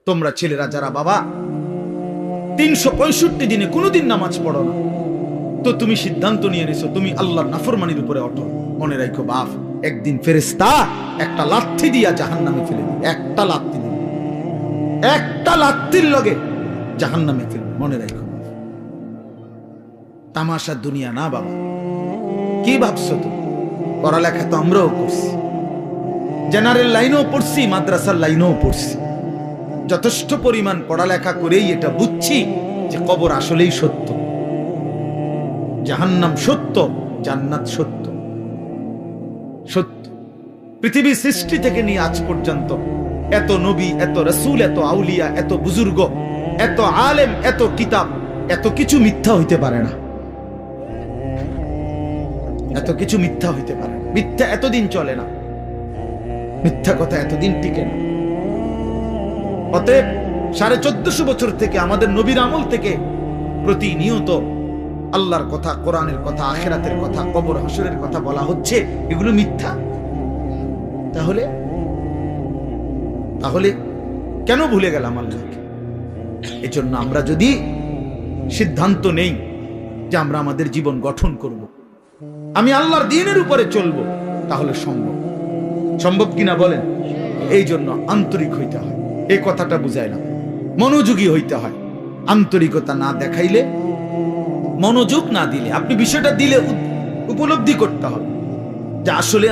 তোমরা ছেলেরা যারা বাবা 365 দিনে কোনোদিন নামাজ পড়ো না, তো তুমি সিদ্ধান্ত নিয়ে নিছো তুমি আল্লাহর নাফরমানির উপরে অটল। মনে রাখো বাপ, একদিন ফেরেশতা একটা লাথি দিয়া জাহান্নামে ফেলে দিবে। একটা লাথি দিবে, একটা লাথির লগে জাহান্নামে ফেলবে। মনে রাখো, তামাশা দুনিয়া না বাবা। কি ভাবছো তুমি? পড়ালেখা তো আমরাও করছি, জেনারেল লাইনেও পড়ছি, মাদ্রাসার লাইনেও পড়ছি। যথেষ্ট পরিমাণ পড়ালেখা করেই এটা বুঝছি যে কবর আসলেই সত্য, জাহান্নাম সত্য, জান্নাত সত্য। সত্য পৃথিবীর সৃষ্টি থেকে নিয়ে আজ পর্যন্ত এত নবী, এত রাসূল, এত আউলিয়া, এত বুজুর্গ, এত আলেম, এত কিতাব, এত কিছু মিথ্যা হইতে পারে না। এত কিছু মিথ্যা হইতে পারে, মিথ্যা এতদিন চলে না, মিথ্যা কথা এতদিন টিকে না। অতএব 1450 বছর থেকে আমাদের নবীর আমল থেকে প্রতিনিয়ত আল্লাহর কথা, কোরআনের কথা, আখিরাতের কথা, কবর হাসরের কথা বলা হচ্ছে, এগুলো মিথ্যা। তাহলে তাহলে কেন ভুলে গেলাম আল্লাহকে? এজন্য আমরা যদি সিদ্ধান্ত নেই যে আমরা আমাদের জীবন গঠন করব, আমি আল্লাহর দ্বীনের উপরে চলবো, তাহলে সম্ভব। সম্ভব কিনা বলেন? এই জন্য আন্তরিক হইতে হয়, এই কথাটা বুঝাইলাম। মনোযোগী হইতে হয়। আন্তরিকতা না দেখাইলে, মনোযোগ না দিলে, আপনি বিষয়টা দিলে উপলব্ধি করতে হবে যে আসলে